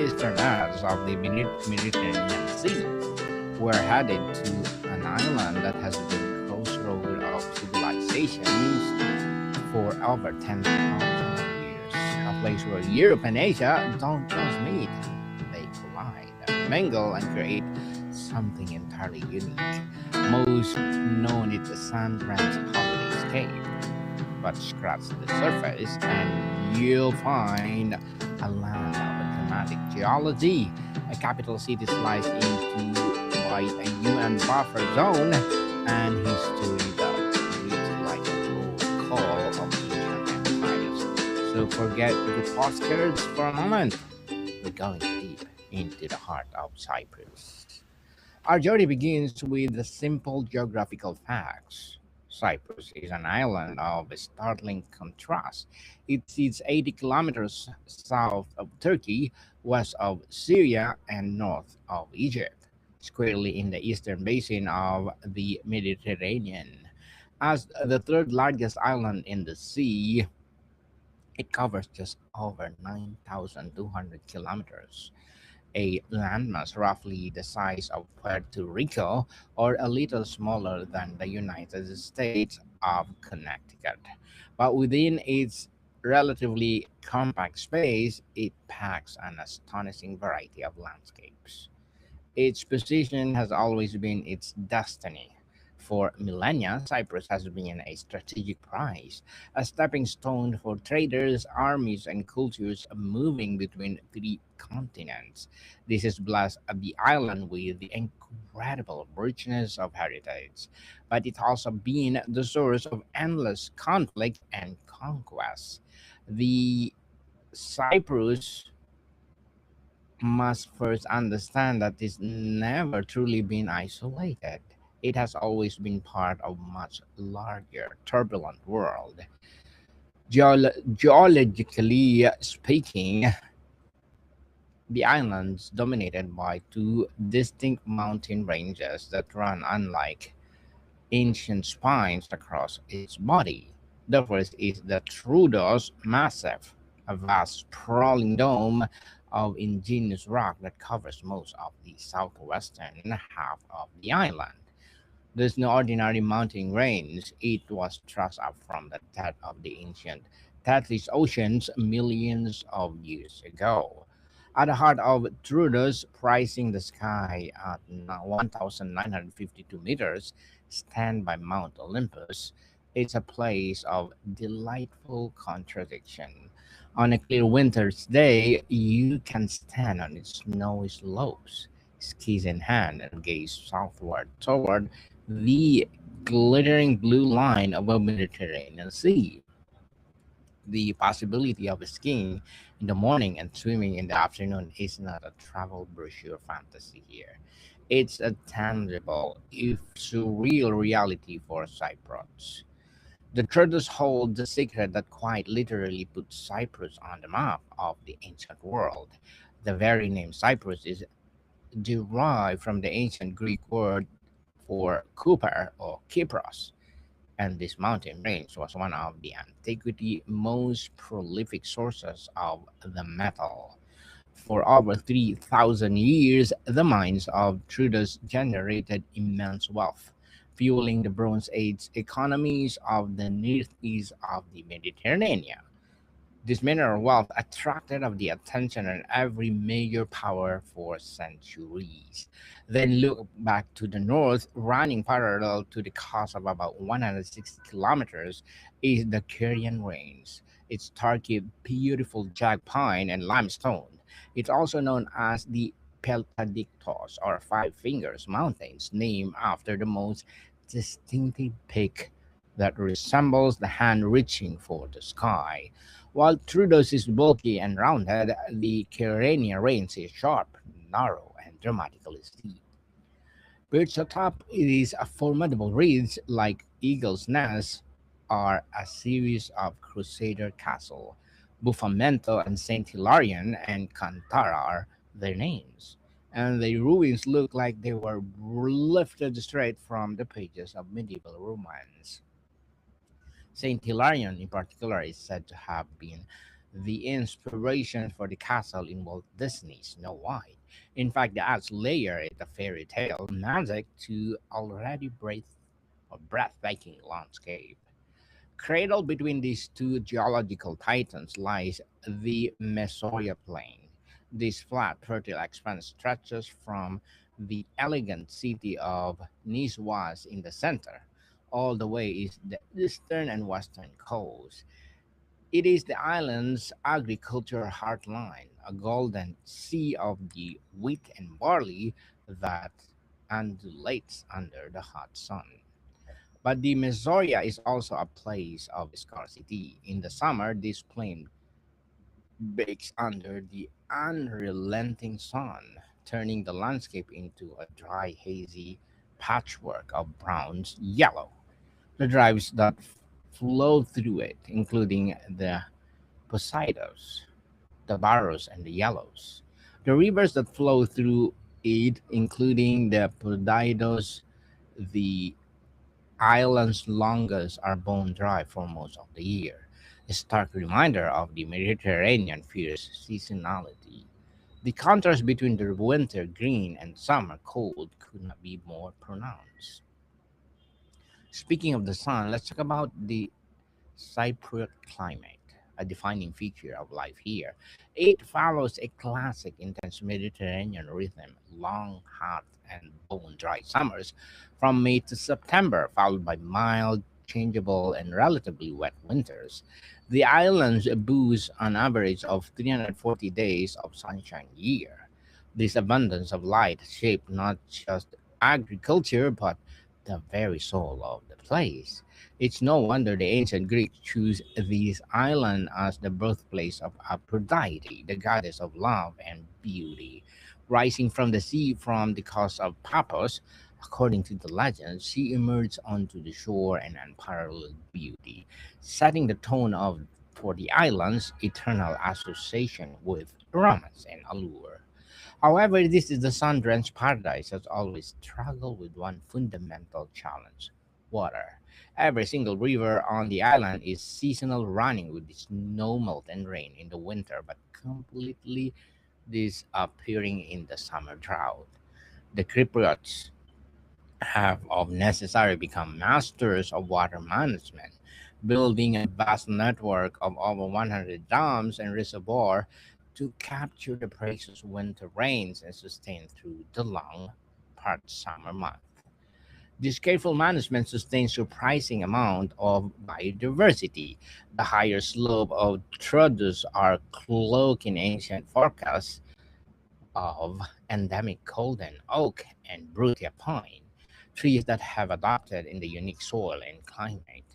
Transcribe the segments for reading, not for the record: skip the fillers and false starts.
eastern edge of the Mediterranean Sea. We're headed to an island that has been crossroad of civilizations for over 10,000 years. A place where Europe and Asia don't just meet, they collide, mingle, and create something entirely unique. Most known is the San Francisco holidayscape, but scratch the surface and you'll find a land of dramatic geology, a capital city sliced into by a UN buffer zone, and history that reads like a roll call of ancient empires. So forget the postcards for a moment. We're going deep into the heart of Cyprus. Our journey begins with the simple geographical facts. Cyprus is an island of startling contrast. It sits 80 kilometers south of Turkey, west of Syria, and north of Egypt, squarely in the eastern basin of the Mediterranean. As the third largest island in the sea, it covers just over 9,200 kilometers, a landmass roughly the size of Puerto Rico or a little smaller than the United States of Connecticut. But within its relatively compact space, it packs an astonishing variety of landscapes. Its position has always been its destiny. For millennia, Cyprus has been a strategic prize, a stepping stone for traders, armies, and cultures moving between three continents. This has blessed the island with the incredible richness of heritage, but it's also been the source of endless conflict and conquest. The Cyprus must first understand that it's never truly been isolated. It has always been part of much larger, turbulent world. Geologically speaking, the island's dominated by two distinct mountain ranges that run unlike ancient spines across its body. The first is the Troodos Massif, a vast sprawling dome of igneous rock that covers most of the southwestern half of the island. There's no ordinary mountain range. It was thrust up from the depth of the ancient Tatlis Oceans millions of years ago. At the heart of Troodos, prising the sky at 1,952 meters, stand by Mount Olympus. It's a place of delightful contradiction. On a clear winter's day, you can stand on its snowy slopes, skis in hand, and gaze southward toward the glittering blue line of a Mediterranean Sea. The possibility of skiing in the morning and swimming in the afternoon is not a travel brochure fantasy here. It's a tangible, if surreal reality for Cypriots. The Turtles hold the secret that quite literally put Cyprus on the map of the ancient world. The very name Cyprus is derived from the ancient Greek word for Cooper or Kypros, and this mountain range was one of the antiquity most prolific sources of the metal. For over 3,000 years, the mines of Troodos generated immense wealth, fueling the Bronze Age economies of the northeast of the Mediterranean. This mineral wealth attracted of the attention of every major power for centuries. Then look back to the north, running parallel to the coast of about 160 kilometers, is the Kurian Range. Its target beautiful jack pine and limestone. It's also known as the Peltadictos or Five Fingers Mountains, named after the most distinctive peak that resembles the hand reaching for the sky. While Troodos is bulky and rounded, the Kyrenia Range is sharp, narrow, and dramatically steep. Perched atop these formidable ridges, like eagle's nests, are a series of Crusader castles. Buffamento and Saint Hilarion and Cantara are their names, and the ruins look like they were lifted straight from the pages of medieval romance. Saint Hilarion, in particular, is said to have been the inspiration for the castle in Walt Disney's Snow White. In fact, the adds layer the fairy tale magic to already breathtaking landscape. Cradled between these two geological titans lies the Mesoya Plain. This flat, fertile expanse stretches from the elegant city of Niswas in the center all the way is the eastern and western coast. It is the island's agricultural heartland, a golden sea of the wheat and barley that undulates under the hot sun. But the Mesoria is also a place of scarcity. In the summer, this plain bakes under the unrelenting sun, turning the landscape into a dry, hazy patchwork of browns yellow. The drives that flow through it, including the Poseidos, the Barros, and the Yellows. The rivers that flow through it, including the Podaidos, the island's longest, are bone dry for most of the year, a stark reminder of the Mediterranean fierce seasonality. The contrast between the winter green and summer cold could not be more pronounced. Speaking of the sun, let's talk about the Cypriot climate, a defining feature of life here. It follows a classic intense Mediterranean rhythm, long, hot, and bone dry summers from May to September, followed by mild, changeable, and relatively wet winters. The islands boast an average of 340 days of sunshine a year. This abundance of light shaped not just agriculture but the very soul of the place. It's no wonder the ancient Greeks chose this island as the birthplace of Aphrodite, the goddess of love and beauty. Rising from the sea from the coast of Paphos, according to the legend, she emerged onto the shore in unparalleled beauty, setting the tone of for the island's eternal association with romance and allure. However, this is the sun-drenched paradise has always struggled with one fundamental challenge: water. Every single river on the island is seasonal, running with snow melt and rain in the winter, but completely disappearing in the summer drought. The Cypriots have of necessary become masters of water management, building a vast network of over 100 dams and reservoirs to capture the precious winter rains and sustain through the long, parched summer months. This careful management sustains surprising amount of biodiversity. The higher slope of Troodos are cloaked in ancient forecasts of endemic golden oak and brutia pine, trees that have adapted in the unique soil and climate.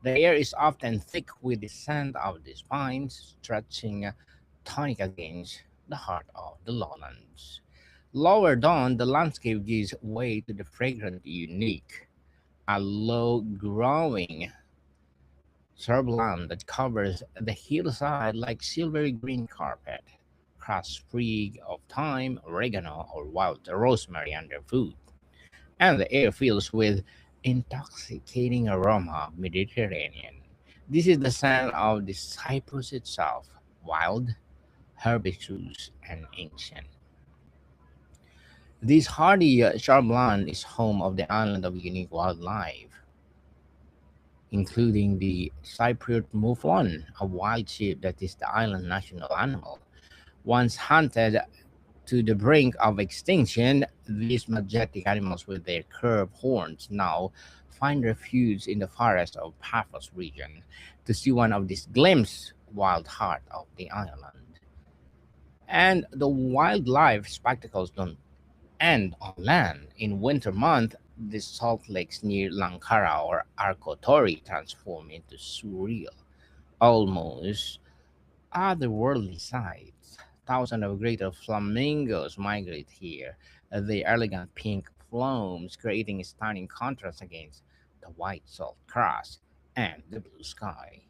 The air is often thick with the scent of these pines, stretching tonic against the heart of the lowlands. Lower down, the landscape gives way to the fragrant unique, a low growing shrubland that covers the hillside like silvery green carpet, crushed sprig of thyme, oregano, or wild rosemary underfoot, and the air fills with intoxicating aroma of Mediterranean. This is the scent of the cypress itself, wild, herbaceous, and ancient. This hardy shrubland is home of the island of unique wildlife, including the Cypriot mouflon, a wild sheep that is the island national animal. Once hunted to the brink of extinction, these majestic animals with their curved horns now find refuge in the forest of Paphos region to see one of these glimpse wild heart of the island. And the wildlife spectacles don't end on land. In winter month, the salt lakes near Lankara or Arkotori transform into surreal, almost otherworldly sights. Thousands of greater flamingos migrate here, the elegant pink plumes creating a stunning contrast against the white salt crust and the blue sky.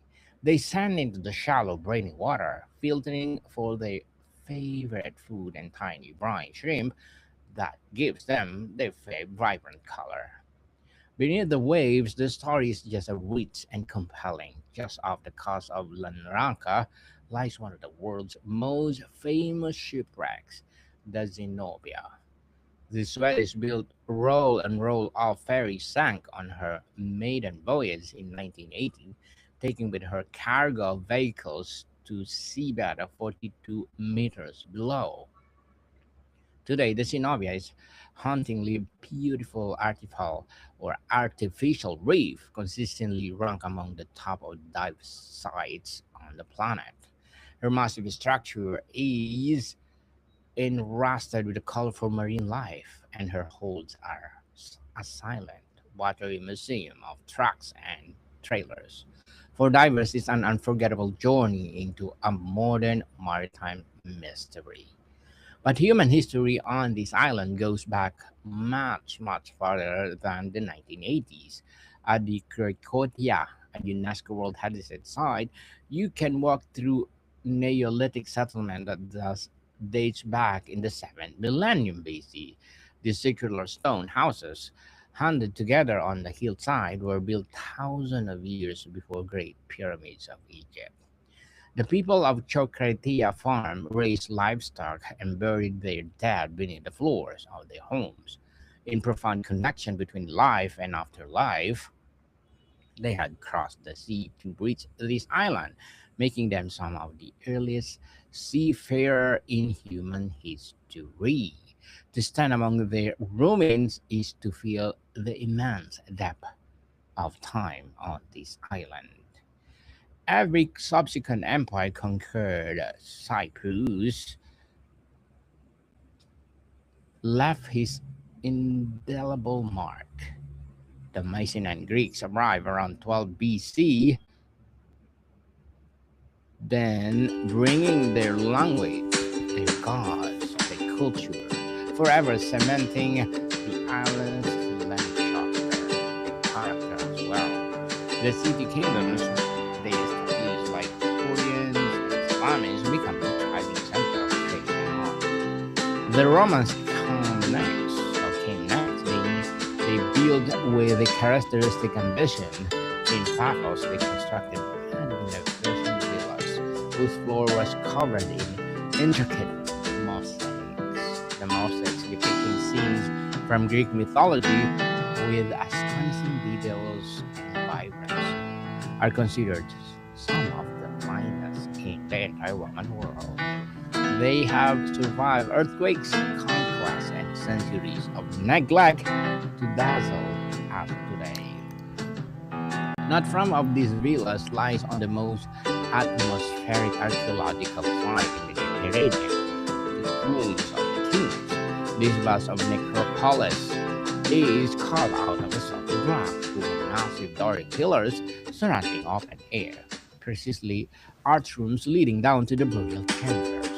They send into the shallow, briny water, filtering for their favorite food and tiny brine shrimp that gives them their vibrant color. Beneath the waves, the story is just as rich and compelling. just off the coast of Lanranca, lies one of the world's most famous shipwrecks, the Zenobia. The Swedish built roll and roll off ferry sank on her maiden voyage in 1980, taking with her cargo of vehicles to seabed of 42 meters below. Today, the Zenobia is hauntingly beautiful artificial reef, consistently ranked among the top of dive sites on the planet. Her massive structure is enrusted with a colorful marine life, and her holds are a silent, watery museum of trucks and trailers. For divers, it's an unforgettable journey into a modern maritime mystery. But human history on this island goes back much, much farther than the 1980s. At the Krakatoa, a UNESCO World Heritage Site, you can walk through Neolithic settlement that dates back in the 7th millennium BC. These circular stone houses, handed together on the hillside, were built thousands of years before Great Pyramids of Egypt. The people of Chokratia farm raised livestock and buried their dead beneath the floors of their homes. In profound connection between life and afterlife, they had crossed the sea to reach this island, making them some of the earliest seafarer in human history. To stand among their ruins is to feel the immense depth of time on this island. Every subsequent empire conquered Cyprus left his indelible mark. The Mycenaean Greeks arrived around 12 BC, then bringing their language, their gods, their culture, forever cementing the island's landscape and character as well. The city kingdoms they established like Koreans and Spanish become the thriving center of trade and art. The Romans came next, they built with a characteristic ambition. In Paphos, they constructed magnificent villas whose floor was covered in intricate mosaics. The mosaics depicting scenes from Greek mythology with astonishing details and vibrancy are considered some of the finest in the entire Roman world. They have survived earthquakes, conquests, and centuries of neglect to dazzle us today. Not far of these villas lies on the most atmospheric archaeological site in the Mediterranean, the Tombs of the Kings. This vast of necropolis is carved out of the solid rock with massive Doric pillars surrounding open air, precisely arch rooms leading down to the burial chambers.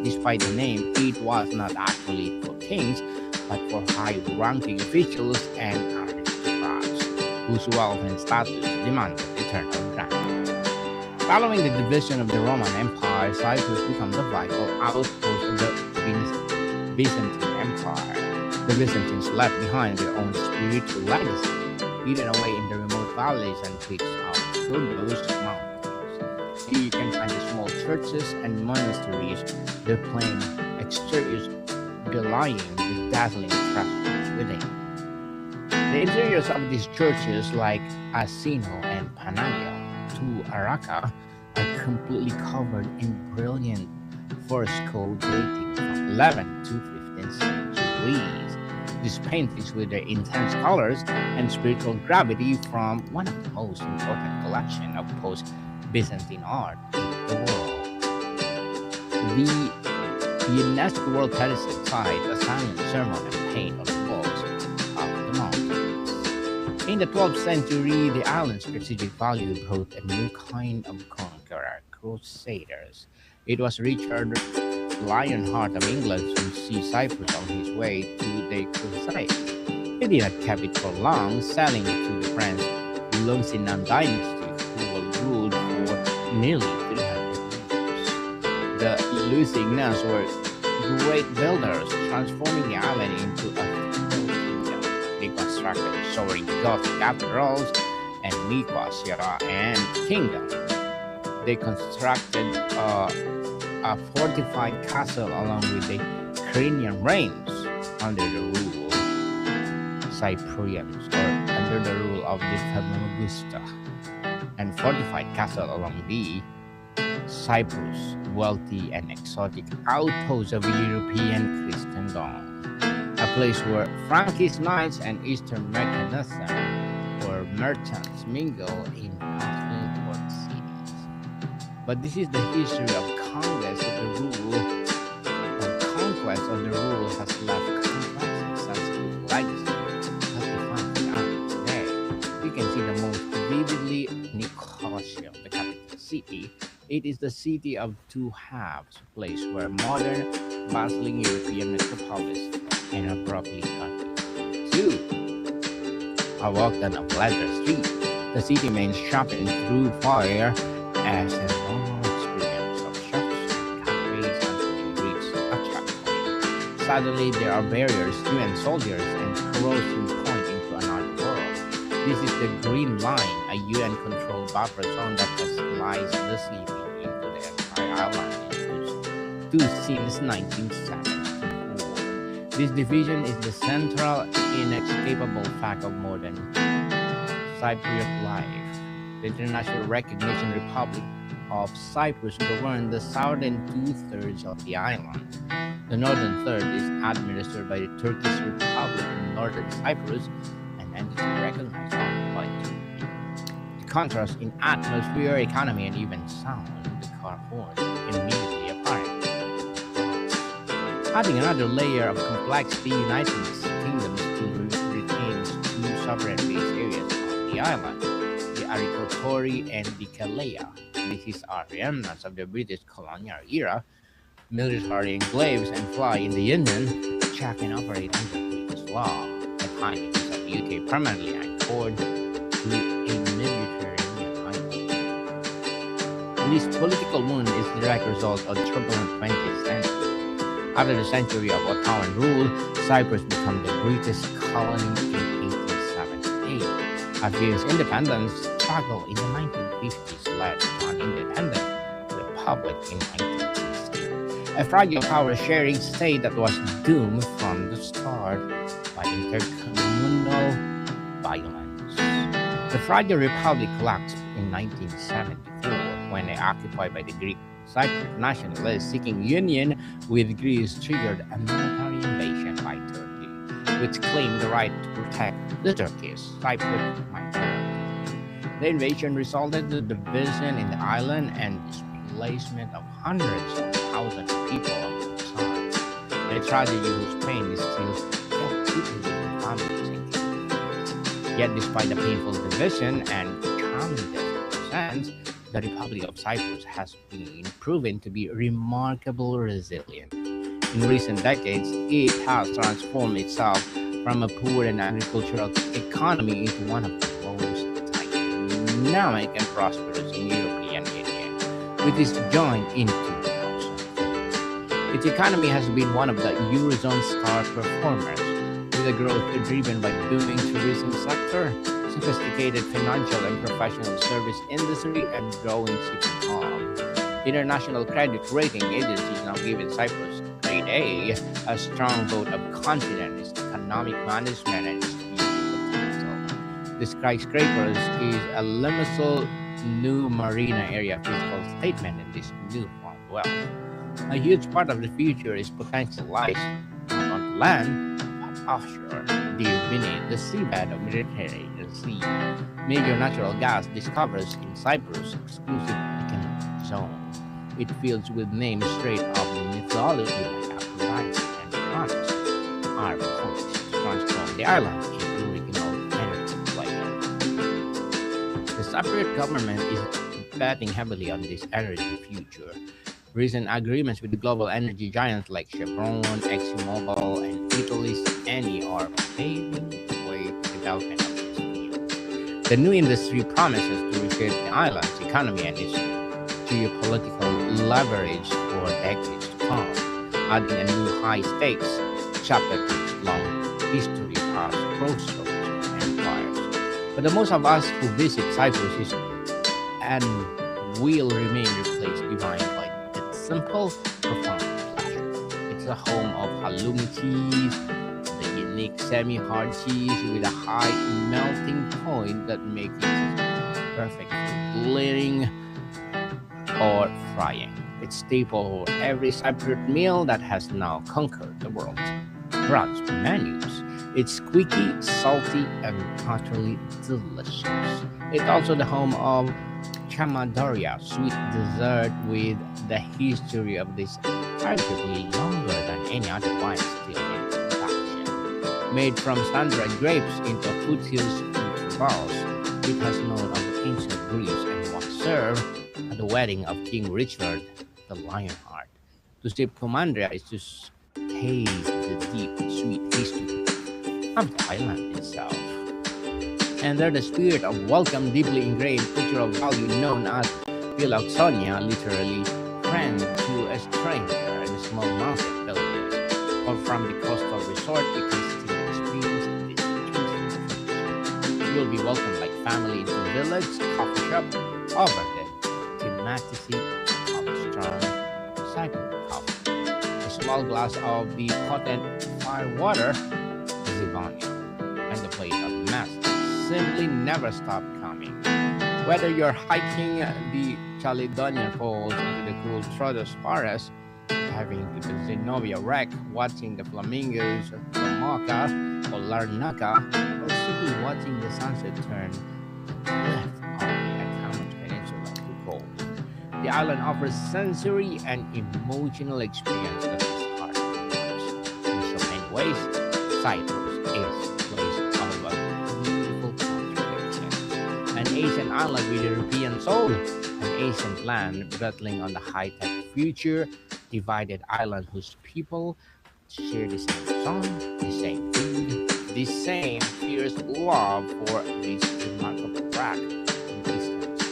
Despite the name, it was not actually for kings, but for high-ranking officials and aristocrats, whose wealth and status demanded eternal grandeur. Following the division of the Roman Empire, Cyprus became the vital outpost of the Byzantine Empire. The Byzantines left behind their own spiritual legacy, hidden away in the remote valleys and peaks of Rhodos Mountains. Here you can find the small churches and monasteries, their plain exteriors belying the dazzling treasures within. The interiors of these churches, like Asino and Panagio to Araka, are completely covered in brilliant fresco dating from 11th to 15th centuries. These paintings, with their intense colors and spiritual gravity, form one of the most important collections of post-Byzantine art in the world. The UNESCO World Heritage Site assigned ceremony and paint on the walls of the mountains. In the 12th century, the island's strategic value brought a new kind of conqueror, crusaders. It was Richard Lionheart of England who seized Cyprus on his way to the crusade. He did not keep it for long, selling to the French Lusignan dynasty, who ruled for nearly 300 years. The Lusignans were great builders, transforming the island into a feudal kingdom. They constructed soaring Gothic cathedrals and Nicosia and Kingdom. They constructed a fortified castle along with the Cranian Range under the rule Cyprians or under the rule of the Famagusta, and fortified castle along the Cyprus, wealthy and exotic outpost of European Christendom, a place where Frankish knights and Eastern mercanism or merchants mingle in bustling port cities. But this is the history of conquest of the rule. Conquest of the rule has left complex and sensitive legacy as defined in Ireland today. You can see the most vividly Nicosia, the capital city. It is the city of two halves, a place where modern, bustling European metropolis and abruptly cut two. I walked on a Leather Street, the city main shopping through fire as a normal experience of shops, cafes, and reach a checkpoint. Suddenly, there are barriers, UN soldiers, and crossing point into another world. This is the Green Line, a UN-controlled buffer zone that has sliced the city into the entire island into two since 1974. This division is the central, inescapable fact of modern Cypriot life. The international recognition Republic of Cyprus governs the southern two-thirds of the island. The northern third is administered by the Turkish Republic in Northern Cyprus, an entity recognized only by Turkey. The contrast in atmosphere, economy, and even sound, the car horn, immediately apparent. Adding another layer of complexity, United Kingdom still retains two sovereign base areas on the island, the Arikotori and the Kalea. These are remnants of the British colonial era, military enclaves and fly in the Union, check and operate under British law. The tiny piece of UK permanently anchored to a Mediterranean island. This political moon is the direct result of the turbulent 20th century. After the century of Ottoman rule, Cyprus became the British colony in 1878. After its independence struggle in the 1950s led to an independent republic in 1960. A fragile power-sharing state that was doomed from the start by intercommunal violence. The fragile republic collapsed in 1974 when occupied by the Greek. Cyprus nationalists seeking union with Greece triggered a military invasion by Turkey, which claimed the right to protect the Turkish Cypriot minority. The invasion resulted in the division in the island and displacement of hundreds of thousands of people on both sides. A tragedy whose pain is still felt deeply in families and communities. Yet despite the painful division and communist sense, the Republic of Cyprus has been proven to be remarkably resilient. In recent decades, it has transformed itself from a poor and agricultural economy into one of the most dynamic and prosperous in the European Union, which is joined in 2004. Its economy has been one of the Eurozone's star performers, with a growth driven by booming tourism sector, sophisticated financial and professional service industry, and growing shipping arm. International credit rating agencies now giving Cyprus grade A, a strong vote of confidence in its economic management and its future potential. The skyscrapers is a Limassol new marina area fiscal statement in this newfound wealth. A huge part of the future is potential lies not on land, but offshore, deep beneath the seabed of Mediterranean Sea. Major natural gas discoveries in Cyprus' exclusive economic zone. It fills with names straight out of mythology like Aphrodite and Cronus are poised to transform the island into regional energy player. The Cypriot government is betting heavily on this energy future. Recent agreements with the global energy giants like Chevron, ExxonMobil, and Italy's Eni are paving the way to development of this field. The new industry promises to reshape the island's economy and its geopolitical leverage for decades to come, adding a new high-stakes chapter to its long history as crossroads of empires. But the most of us who visit Cyprus is and will remain replaced divine by its simple, profound pleasure. It's the home of halloumi cheese, the unique semi-hard cheese with a high melting point that makes it perfect for grilling or frying. It's staple for every Cypriot meal that has now conquered the world. Brunch menus. It's squeaky, salty, and utterly delicious. It's also the home of Chamadoria, sweet dessert with the history of this arguably longer than any other wine still in production. Made from sun-dried grapes into foothills intervals, it has known of ancient Greece and was served at the wedding of King Richard the Lionheart. To sip Comandria is to taste the deep, sweet history of the island itself. And there the spirit of welcome deeply ingrained cultural value known as philoxonia, literally friend to a stranger in small mountain villages, or from the coastal resort you can still experience this tradition. You will be welcomed like family into the village coffee shop over the thematicity of strong Cypriot coffee. A small glass of the potent firewater, Zivonia, and the plate of mess simply never stop coming. Whether you're hiking the Caledonian Falls into the cool Troodos Forest, diving to the Zenobia wreck, watching the flamingos from Mocha or Larnaca, or simply watching the sunset turn the cliff of the Acamas Peninsula to gold, the island offers sensory and emotional experience that is hard to match. In so many ways, Cyprus is a place of a beautiful contradiction. An Asian island with a European soul, an ancient land rattling on the high-tech future, divided island whose people share the same song, the same food, the same fierce love for this remarkable rock and distance.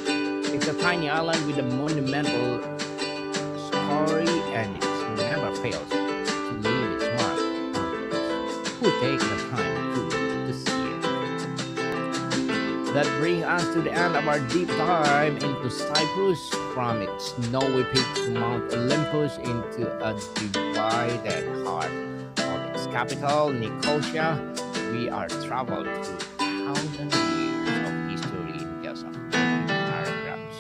It's a tiny island with a monumental story, and it never fails to leave its mark on those who take the time to see it. That brings us to the end of our deep dive into Cyprus, from its snowy peak to Mount Olympus into a divided heart of its capital, Nicosia. We are traveled through thousands of years of history in just a few paragraphs.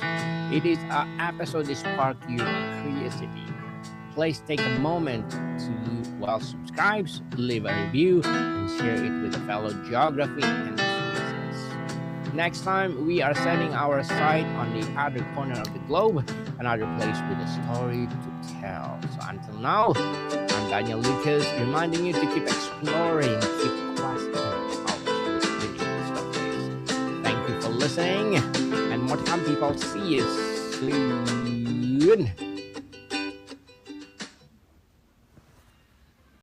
It is an episode that sparks your curiosity. Please take a moment to subscribe, leave a review, and share it with a fellow geography enthusiasts. Next time, we are setting our sight on the other corner of the globe, another place with a story to tell. So until now, I'm Daniel Lucas, reminding you to keep exploring, keep questioning, always with stories. Thank you for listening, and more to come, people. See you soon.